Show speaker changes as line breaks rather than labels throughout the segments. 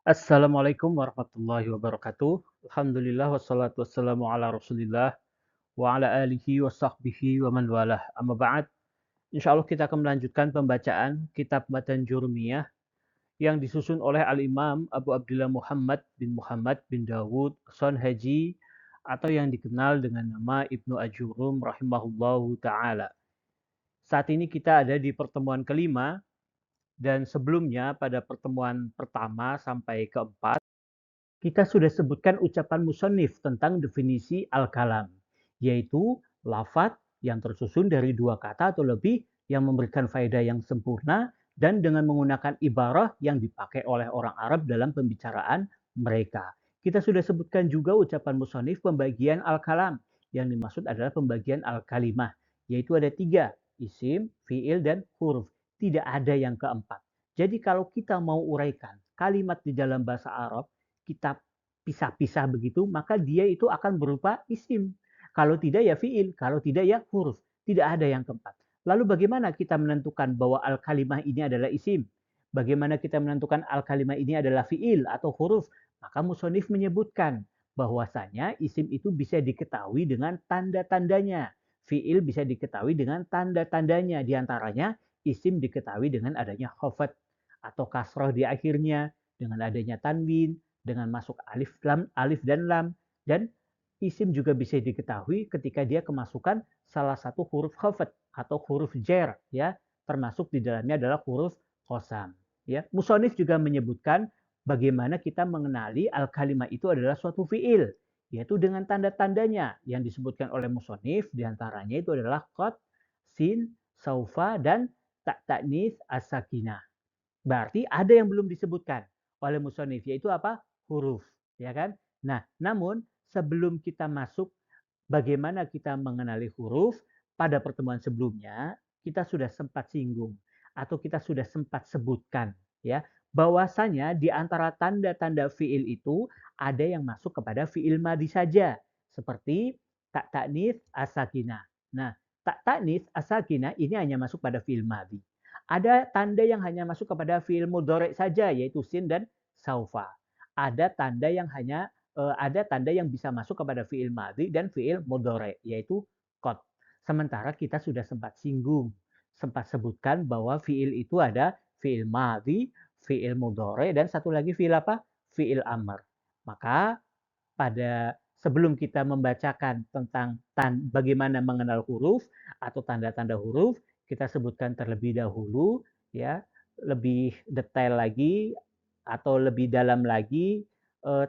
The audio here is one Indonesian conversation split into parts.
Assalamualaikum warahmatullahi wabarakatuh. Alhamdulillah wassalatu wassalamu ala Rasulillah wa ala alihi wa sahbihi wa man walah. Amma ba'd. Insyaallah kita akan melanjutkan pembacaan kitab Matan Jurumiyah yang disusun oleh Al-Imam Abu Abdullah Muhammad bin Dawud Sonhaji atau yang dikenal dengan nama Ibnu Ajurum rahimahullahu taala. Saat ini kita ada di pertemuan kelima dan sebelumnya pada pertemuan pertama sampai keempat kita sudah sebutkan ucapan musonif tentang definisi al-kalam, yaitu lafaz yang tersusun dari dua kata atau lebih yang memberikan faedah yang sempurna dan dengan menggunakan ibarah yang dipakai oleh orang Arab dalam pembicaraan mereka. Kita sudah sebutkan juga ucapan musonif pembagian al-kalam, yang dimaksud adalah pembagian al-kalimah, yaitu ada tiga, isim, fiil, dan huruf. Tidak ada yang keempat. Jadi kalau kita mau uraikan kalimat di dalam bahasa Arab, kita pisah-pisah begitu, maka dia itu akan berupa isim. Kalau tidak ya fiil, kalau tidak ya huruf. Tidak ada yang keempat. Lalu bagaimana kita menentukan bahwa al-kalimah ini adalah isim? Bagaimana kita menentukan al-kalimah ini adalah fiil atau huruf? Maka musonif menyebutkan bahwasanya isim itu bisa diketahui dengan tanda-tandanya. Fiil bisa diketahui dengan tanda-tandanya. Di antaranya isim diketahui dengan adanya khafat atau kasroh di akhirnya, dengan adanya tanwin, dengan masuk alif dan lam, dan isim juga bisa diketahui ketika dia kemasukan salah satu huruf khafat atau huruf jer, ya, termasuk di dalamnya adalah huruf qasam. Ya, musonif juga menyebutkan bagaimana kita mengenali al-kalimah itu adalah suatu fiil, yaitu dengan tanda-tandanya yang disebutkan oleh musonif, diantaranya itu adalah qad, sin, saufa, dan ta'nis as-sakinah. Berarti ada yang belum disebutkan oleh musonif, yaitu apa? Huruf, ya kan? Nah, namun sebelum kita masuk bagaimana kita mengenali huruf, pada pertemuan sebelumnya kita sudah sempat singgung atau kita sudah sempat sebutkan, ya, bahwasanya di antara tanda-tanda fiil itu ada yang masuk kepada fiil madi saja, seperti tak taknis asakina. Nah, tak taknis asakina ini hanya masuk pada fiil madi. Ada tanda yang hanya masuk kepada fiil mudhari saja, yaitu sin dan saufa. Ada tanda yang hanya ada tanda yang bisa masuk kepada fiil madhi dan fiil mudhari, yaitu qad. Sementara kita sudah sempat singgung, sempat sebutkan bahwa fiil itu ada fiil madhi, fiil mudhari, dan satu lagi fiil apa? Fiil amr. Maka pada sebelum kita membacakan tentang bagaimana mengenal huruf atau tanda-tanda huruf, kita sebutkan terlebih dahulu, ya, lebih detail lagi atau lebih dalam lagi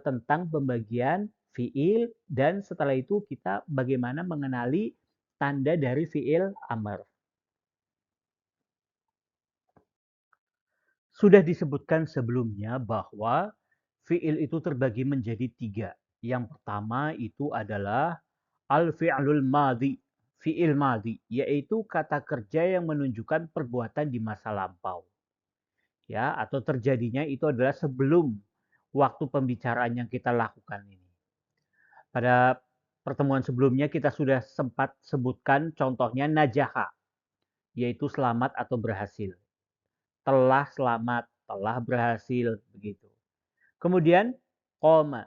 tentang pembagian fiil, dan setelah itu kita bagaimana mengenali tanda dari fiil amr. Sudah disebutkan sebelumnya bahwa fiil itu terbagi menjadi tiga. Yang pertama itu adalah al-fi'lul madhi, fi'il madhi, yaitu kata kerja yang menunjukkan perbuatan di masa lampau. Ya, atau terjadinya itu adalah sebelum waktu pembicaraan yang kita lakukan ini. Pada pertemuan sebelumnya kita sudah sempat sebutkan contohnya najaha, yaitu selamat atau berhasil. Telah selamat, telah berhasil, begitu. Kemudian qoma,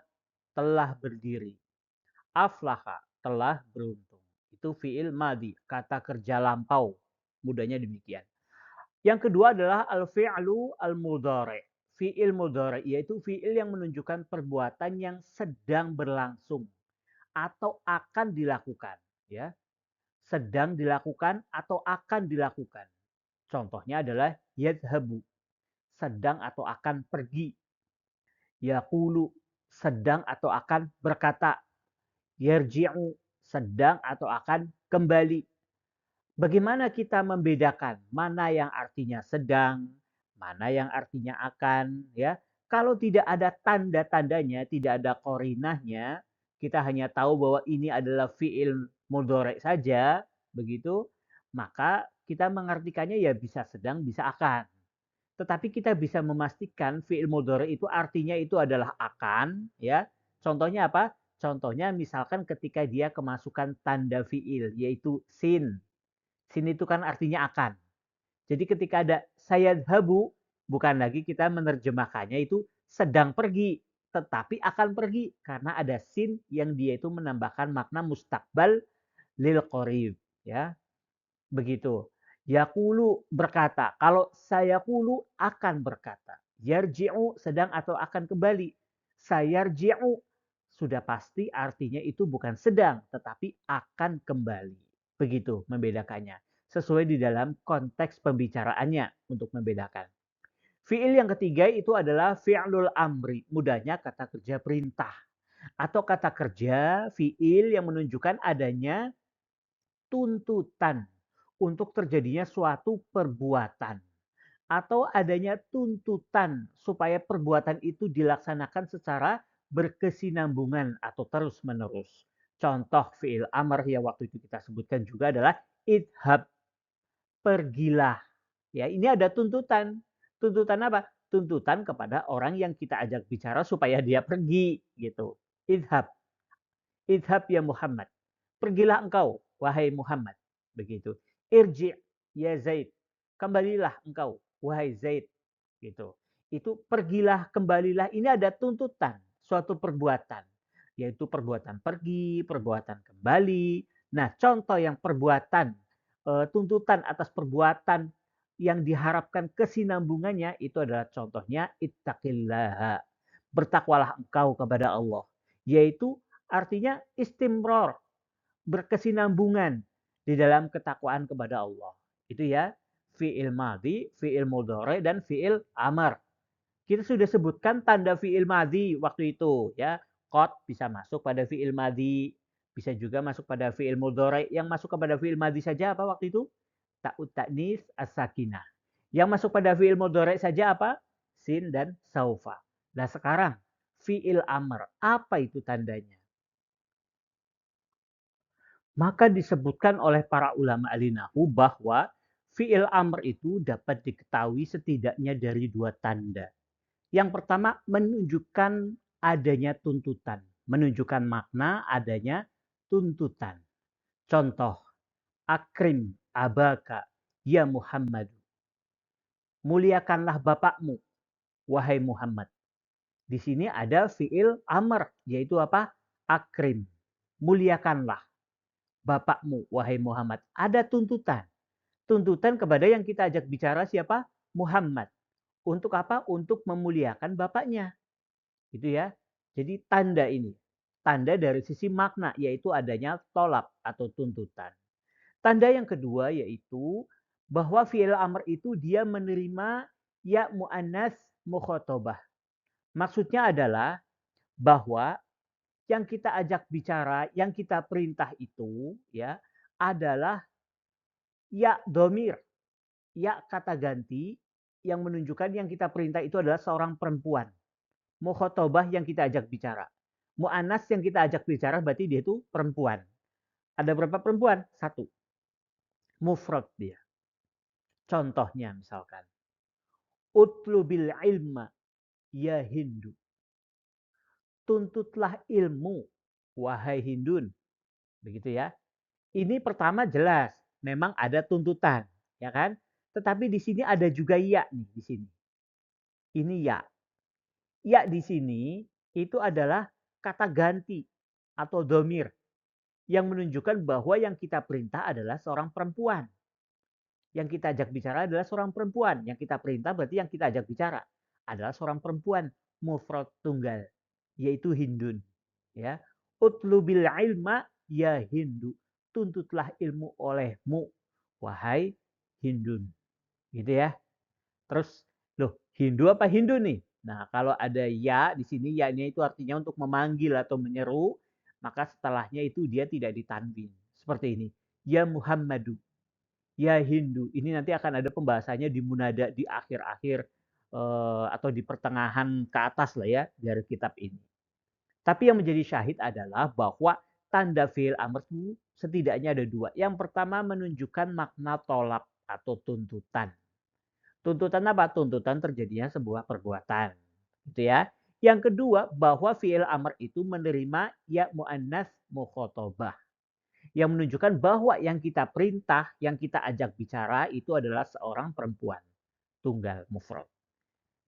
telah berdiri. Aflaha, telah beruntung. Itu fiil madi, kata kerja lampau. Mudahnya demikian. Yang kedua adalah al-fi'lu al-mudhari. Fi'il mudhari, yaitu fi'il yang menunjukkan perbuatan yang sedang berlangsung atau akan dilakukan, ya. Sedang dilakukan atau akan dilakukan. Contohnya adalah yadhabu, sedang atau akan pergi. Yaqulu, sedang atau akan berkata. Yarji'u, sedang atau akan kembali. Bagaimana kita membedakan mana yang artinya sedang, mana yang artinya akan, ya? Kalau tidak ada tanda-tandanya, tidak ada korinahnya, kita hanya tahu bahwa ini adalah fiil mudhari saja, begitu, maka kita mengartikannya ya bisa sedang, bisa akan. Tetapi kita bisa memastikan fiil mudhari itu artinya itu adalah akan, ya. Contohnya apa? Contohnya misalkan ketika dia kemasukan tanda fiil, yaitu sin. Sin itu kan artinya akan. Jadi ketika ada sayadhabu, bukan lagi kita menerjemahkannya itu sedang pergi, tetapi akan pergi karena ada sin yang dia itu menambahkan makna mustakbal lil qorib, ya. Begitu. Yaqulu berkata, kalau sayaqulu akan berkata. Yarji'u sedang atau akan kembali. Sayarji'u sudah pasti artinya itu bukan sedang tetapi akan kembali. Begitu membedakannya. Sesuai di dalam konteks pembicaraannya untuk membedakan. Fi'il yang ketiga itu adalah fi'lul amri. Mudahnya kata kerja perintah. Atau kata kerja fi'il yang menunjukkan adanya tuntutan untuk terjadinya suatu perbuatan atau adanya tuntutan supaya perbuatan itu dilaksanakan secara berkesinambungan atau terus-menerus. Contoh fi'il amr yang waktu itu kita sebutkan juga adalah idhab, pergilah. Ya, ini ada tuntutan. Tuntutan apa? Tuntutan kepada orang yang kita ajak bicara supaya dia pergi gitu. Idhab. Idhab ya Muhammad. Pergilah engkau, wahai Muhammad. Begitu. Irji ya Zaid. Kembalilah engkau, wahai Zaid. Gitu. Itu pergilah, kembalilah. Ini ada tuntutan, suatu perbuatan. Yaitu perbuatan pergi, perbuatan kembali. Nah, contoh yang perbuatan, tuntutan atas perbuatan yang diharapkan kesinambungannya itu adalah contohnya ittaqillah. Bertakwalah engkau kepada Allah. Yaitu artinya istimror, berkesinambungan di dalam ketakwaan kepada Allah. Itu ya, fi'il madhi, fi'il mudhari, dan fi'il amar. Kita sudah sebutkan tanda fi'il madhi waktu itu ya. Qad bisa masuk pada fi'il madhi, bisa juga masuk pada fi'il mudhari. Yang masuk kepada fi'il madhi saja apa waktu itu? Ta'ut ta'nis as-sakinah. Yang masuk pada fi'il mudhari saja apa? Sin dan saufa. Nah sekarang fi'il amr, apa itu tandanya? Maka disebutkan oleh para ulama alinahu bahwa fi'il amr itu dapat diketahui setidaknya dari dua tanda. Yang pertama menunjukkan adanya tuntutan, menunjukkan makna adanya tuntutan. Contoh, akrim abaka ya Muhammad. Muliakanlah bapakmu, wahai Muhammad. Di sini ada fi'il amr, yaitu apa? Akrim. Muliakanlah bapakmu, wahai Muhammad. Ada tuntutan. Tuntutan kepada yang kita ajak bicara siapa? Muhammad. Untuk apa? Untuk memuliakan bapaknya. Itu ya. Jadi tanda ini. Tanda dari sisi makna, yaitu adanya tolak atau tuntutan. Tanda yang kedua yaitu bahwa fi'il amr itu dia menerima ya mu'annas mukhotobah. Maksudnya adalah bahwa yang kita ajak bicara, yang kita perintah itu ya adalah ya domir, ya kata ganti yang menunjukkan yang kita perintah itu adalah seorang perempuan. Mukhotobah yang kita ajak bicara. Mu'anas yang kita ajak bicara berarti dia itu perempuan. Ada berapa perempuan? Satu. Mufrad dia. Contohnya misalkan. Utlubil ilma ya Hindu. Tuntutlah ilmu, wahai Hindun. Begitu ya. Ini pertama jelas, memang ada tuntutan, ya kan? Tetapi di sini ada juga ya nih di sini. Ini ya. Ya di sini itu adalah kata ganti atau domir yang menunjukkan bahwa yang kita perintah adalah seorang perempuan. Yang kita ajak bicara adalah seorang perempuan. Yang kita perintah berarti yang kita ajak bicara adalah seorang perempuan mufrad tunggal, yaitu Hindun. Ya, utlubil ilma ya Hindu. Tuntutlah ilmu olehmu, wahai Hindun. Gitu ya. Terus, loh, Hindu apa Hindu nih? Nah, kalau ada ya di sini, ya-nya itu artinya untuk memanggil atau menyeru, maka setelahnya itu dia tidak ditanwin. Seperti ini. Ya Muhammadu. Ya Hindu. Ini nanti akan ada pembahasannya di munada di akhir-akhir atau di pertengahan ke atas lah ya dari kitab ini. Tapi yang menjadi syahid adalah bahwa tanda fi'il amr itu setidaknya ada dua. Yang pertama menunjukkan makna tolak atau tuntutan. Tuntutan apa? Tuntutan terjadinya sebuah perbuatan. Gitu ya. Yang kedua, bahwa fi'il amr itu menerima ya mu'annas mukhotobah. Yang menunjukkan bahwa yang kita perintah, yang kita ajak bicara itu adalah seorang perempuan. Tunggal, mufrad.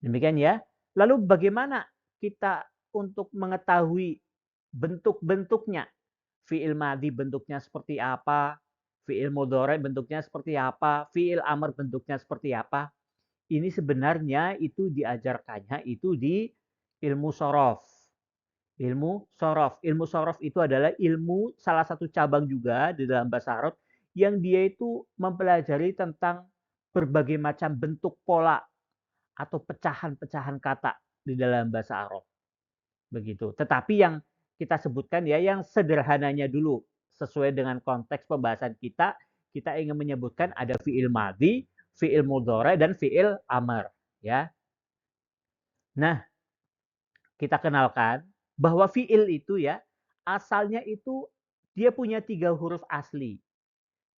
Demikian ya. Lalu bagaimana kita untuk mengetahui bentuk-bentuknya? Fi'il madhi bentuknya seperti apa? Fi'il mudhari bentuknya seperti apa? Fi'il amr bentuknya seperti apa? Ini sebenarnya itu diajarkannya itu di ilmu sorof. Ilmu sorof. Ilmu sorof itu adalah ilmu salah satu cabang juga di dalam bahasa Arab yang dia itu mempelajari tentang berbagai macam bentuk pola atau pecahan-pecahan kata di dalam bahasa Arab. Begitu. Tetapi yang kita sebutkan ya yang sederhananya dulu sesuai dengan konteks pembahasan kita, kita ingin menyebutkan ada fi'il madhi, fi'il mudhari dan fi'il amr, ya. Nah, kita kenalkan bahwa fi'il itu ya asalnya itu dia punya 3 huruf asli.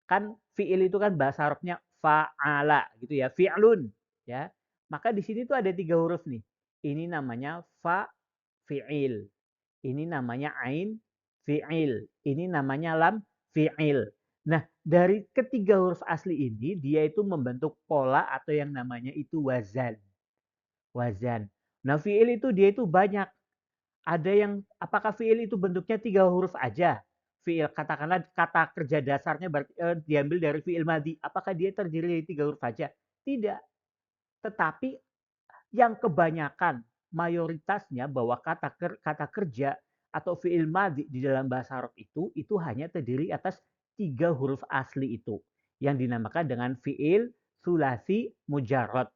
Kan fi'il itu kan bahasa Arabnya fa'ala gitu ya, fi'lun ya. Maka di sini tuh ada 3 huruf nih. Ini namanya fa fi'il. Ini namanya ain fi'il. Ini namanya lam fi'il. Nah, dari ketiga huruf asli ini dia itu membentuk pola atau yang namanya itu wazan. Wazan. Nah, fi'il itu dia itu banyak. Ada yang apakah fi'il itu bentuknya 3 huruf aja? Fi'il katakanlah kata kerja dasarnya diambil dari fi'il madhi. Apakah dia terdiri dari 3 huruf saja? Tidak. Tetapi yang kebanyakan mayoritasnya bahwa kata kerja atau fi'il madhi di dalam bahasa Arab itu hanya terdiri atas 3 huruf asli itu yang dinamakan dengan fi'il sulasi mujarrad.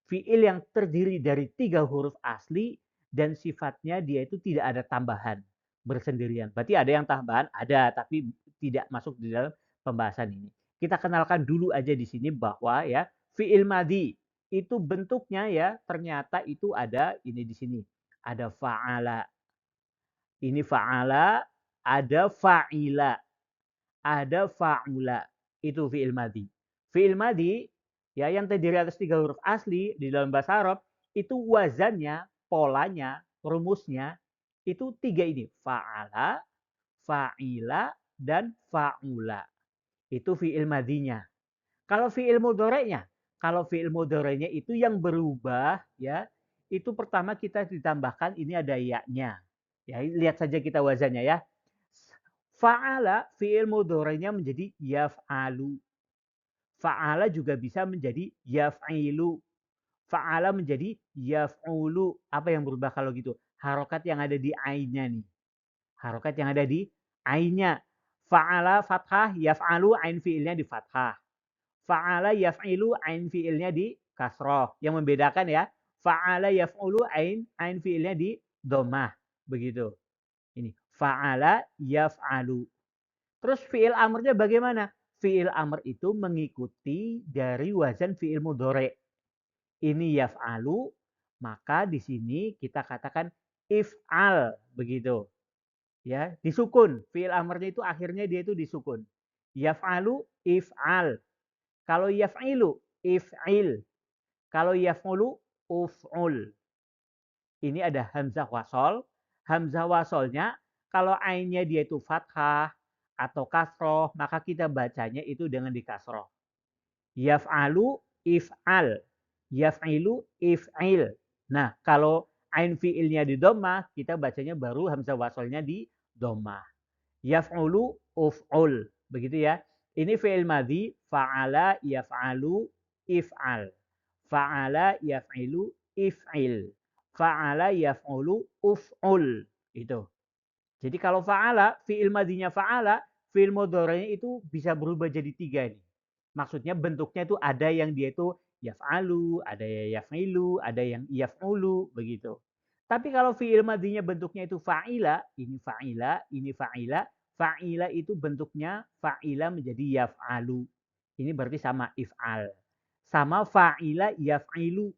Fi'il yang terdiri dari 3 huruf asli dan sifatnya dia itu tidak ada tambahan, bersendirian. Berarti ada yang tambahan, ada, tapi tidak masuk di dalam pembahasan ini. Kita kenalkan dulu aja di sini bahwa ya fi'il madhi itu bentuknya ya ternyata itu ada ini di sini. Ada fa'ala. Ini fa'ala, ada fa'ila, ada fa'ula. Itu fi'il madhi. Fi'il madhi ya yang terdiri atas 3 huruf asli di dalam bahasa Arab itu wazannya, polanya, rumusnya itu 3 ini. Fa'ala, fa'ila, dan fa'ula. Itu fi'il madhinya. Kalau fi'il mudhari'nya, kalau fi'il mudhari'nya itu yang berubah ya, itu pertama kita ditambahkan ini ada ya-nya. Ya, lihat saja kita wazannya ya. Fa'ala fi'il mudhari'nya menjadi yaf'alu. Fa'ala juga bisa menjadi yaf'ilu. Fa'ala menjadi yaf'ulu. Apa yang berubah kalau gitu? Harokat yang ada di ainnya nih. Harokat yang ada di ainnya. Fa'ala fathah, yaf'alu ain fi'ilnya di fathah. Fa'ala yaf'ilu ain fi'ilnya di kasroh. Yang membedakan ya. Fa'ala yaf'ulu ain fi'ilnya di domah. Begitu. Ini. Fa'ala yaf'alu. Terus fi'il amrnya bagaimana? Fi'il amr itu mengikuti dari wazan fi'il mudhari. Ini yaf'alu, maka di sini kita katakan if'al. Begitu. Ya, disukun. Fi'il amrnya itu akhirnya dia itu disukun. Yaf'alu, if'al. Kalau yaf'ilu, if'il. Kalau yaf'ulu, uf'ul. Ini ada hamzah wasol. Hamzah wasolnya, kalau ainnya dia itu fathah atau kasroh, maka kita bacanya itu dengan di kasroh. Yaf'alu, if'al. Yaf'ilu, if'il. Nah, kalau ain fi'ilnya di domah, kita bacanya baru hamzah wasolnya di domah. Yaf'ulu, uf'ul. Begitu ya. Ini fi'il madhi, fa'ala, yaf'alu, if'al. Fa'ala, yaf'ilu, if'il. Fa'ala, yaf'ulu, uf'ul. Itu. Jadi kalau fa'ala, fi'il madhinya fa'ala, fi'il mudhari'nya itu bisa berubah jadi 3 nih. Maksudnya bentuknya itu ada yang dia itu yaf'alu, ada yang yaf'ilu, ada yang yaf'ulu, begitu. Tapi kalau fi'il madhinya bentuknya itu fa'ila, ini fa'ila, ini fa'ila, fa'ila itu bentuknya fa'ila menjadi yaf'alu. Ini berarti sama if'al. Sama fa'ila yaf'ilu.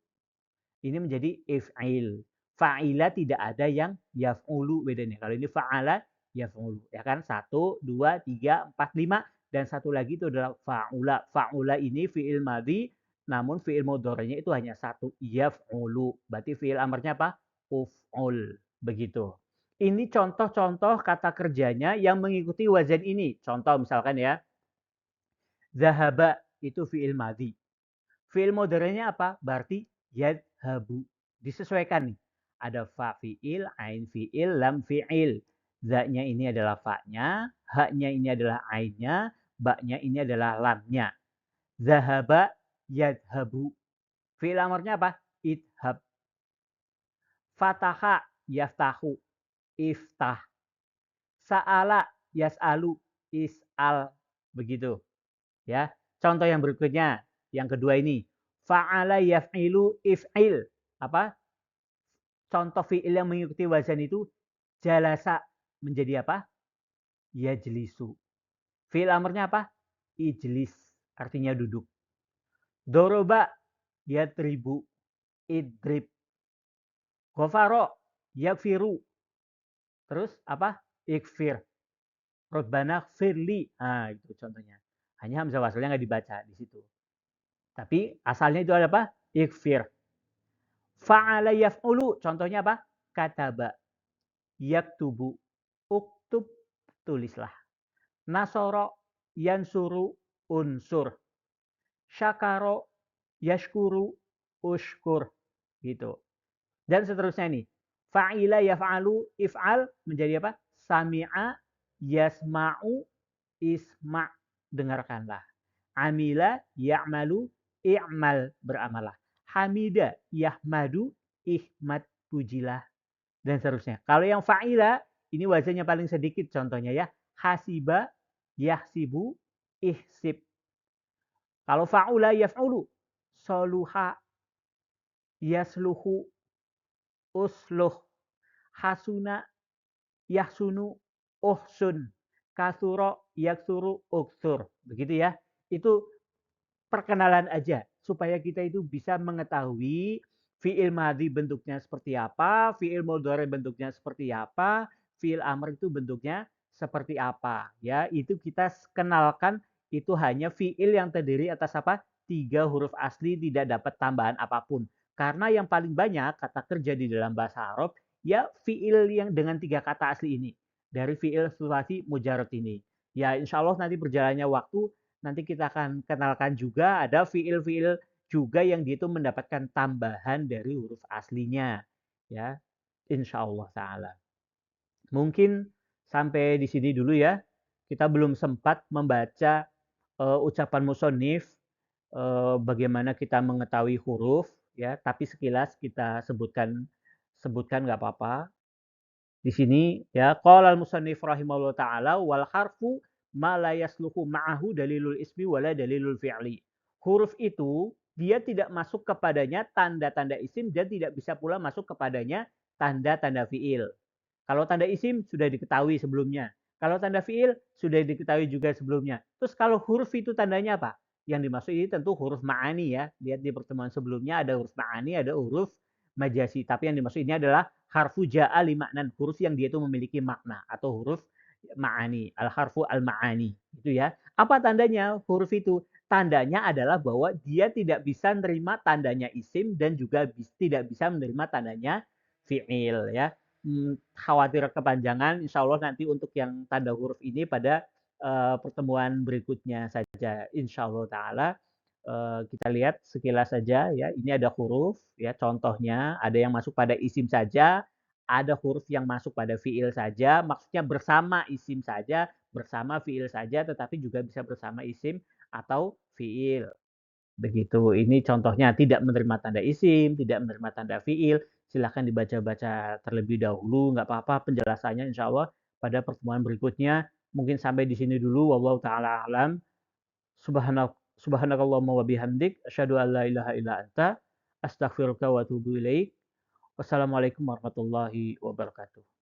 Ini menjadi if'il. Fa'ila tidak ada yang yaf'ulu bedanya. Kalau ini fa'ala yaf'ulu. Ya kan? 1, 2, 3, 4, 5. Dan satu lagi itu adalah fa'ula. Fa'ula ini fi'il madhi. Namun fi'il mudhari'nya itu hanya 1. Yaf'ulu. Berarti fi'il amrnya apa? Uf'ul. Begitu. Ini contoh-contoh kata kerjanya yang mengikuti wazan ini. Contoh misalkan ya. Zahaba itu fi'il madhi. Fi'il mudhari'nya apa? Berarti yadhabu. Disesuaikan nih. Ada fa fi'il, ain fi'il, lam fi'il. Za-nya ini adalah fa-nya, ha-nya ini adalah ainnya, ba-nya ini adalah lamnya. Zahaba, yadhabu. Fi'il amrnya apa? Idhab. Fataha, yaftahu. Iftah. Sa'ala, yas'alu. Is'al. Begitu. Ya. Contoh yang berikutnya, yang kedua ini. Fa'ala yaf'ilu if'il. Apa? Contoh fi'il yang mengikuti wazan itu jalasa menjadi apa? Yajlisu. Fi'il amrnya apa? Ijlis. Artinya duduk. Doroba yadribu. Idrib. Ghafaro yaghfiru. Terus apa? Ikfir. Rabbana firli. Nah, itu contohnya. Hanya hamzah wasalnya nggak dibaca di situ. Tapi asalnya itu ada apa? Ikfir. Fa'ala yaf'ulu. Contohnya apa? Kataba. Yaktubu. Uktub. Tulislah. Nasoro yansuru unsur. Syakaro yashkuru ushkur. Gitu. Dan seterusnya nih. Fa'ila yaf'alu if'al menjadi apa? Sami'a yasma'u isma' dengarkanlah. Amila ya'malu i'mal beramalah. Hamida yahmadu ihmad pujilah dan seterusnya. Kalau yang fa'ila ini wazannya paling sedikit contohnya ya. Hasiba yahsibu ihsib. Kalau fa'ula yaf'ulu soluha yasluhu usluh. Hasuna yahsunu uhsun. Kasuro yaksuru uksur. Begitu ya. Itu perkenalan aja supaya kita itu bisa mengetahui fi'il madhi bentuknya seperti apa, fi'il mudhari bentuknya seperti apa, fi'il amr itu bentuknya seperti apa. Ya, itu kita kenalkan itu hanya fi'il yang terdiri atas apa? 3 huruf asli tidak dapat tambahan apapun. Karena yang paling banyak kata kerja di dalam bahasa Arab ya fi'il yang dengan 3 kata asli ini. Dari fi'il sulasi mujarad ini. Ya, insya Allah nanti berjalannya waktu nanti kita akan kenalkan juga ada fiil-fiil juga yang dia itu mendapatkan tambahan dari huruf aslinya ya insya Allah taala. Mungkin sampai di sini dulu ya. Kita belum sempat membaca ucapan musonif bagaimana kita mengetahui huruf ya, tapi sekilas kita sebutkan nggak apa-apa. Di sini ya qala al-musannif rahimahullah taala wal harfu ma la yasluhu ma'ahu dalilul ismi wala dalilul fi'li. Huruf itu dia tidak masuk kepadanya tanda-tanda isim dan tidak bisa pula masuk kepadanya tanda-tanda fi'il. Kalau tanda isim sudah diketahui sebelumnya. Kalau tanda fi'il sudah diketahui juga sebelumnya. Terus kalau huruf itu tandanya apa? Yang dimaksud ini tentu huruf ma'ani ya. Lihat di pertemuan sebelumnya ada huruf ma'ani, ada huruf majasi. Tapi yang dimaksud ini adalah harfu ja'a li maknan, huruf yang dia itu memiliki makna atau huruf ma'ani, al harfu al ma'ani itu ya. Apa tandanya huruf itu? Tandanya adalah bahwa dia tidak bisa menerima tandanya isim dan juga tidak bisa menerima tandanya fi'il ya. Khawatir kepanjangan, insya Allah nanti untuk yang tanda huruf ini pada pertemuan berikutnya saja, insya Allah Ta'ala. Kita lihat sekilas saja ya. Ini ada huruf ya, contohnya ada yang masuk pada isim saja, ada huruf yang masuk pada fiil saja, maksudnya bersama isim saja, bersama fiil saja, tetapi juga bisa bersama isim atau fiil. Begitu. Ini contohnya tidak menerima tanda isim, tidak menerima tanda fiil. Silahkan dibaca-baca terlebih dahulu, nggak apa-apa penjelasannya insya Allah pada pertemuan berikutnya. Mungkin sampai di sini dulu. Wallahu ta'ala alam. Subhanakallahumma wa bihamdik asyhadu an la ilaha illa anta astaghfiruka wa atubu ilaik. Wassalamualaikum warahmatullahi wabarakatuh.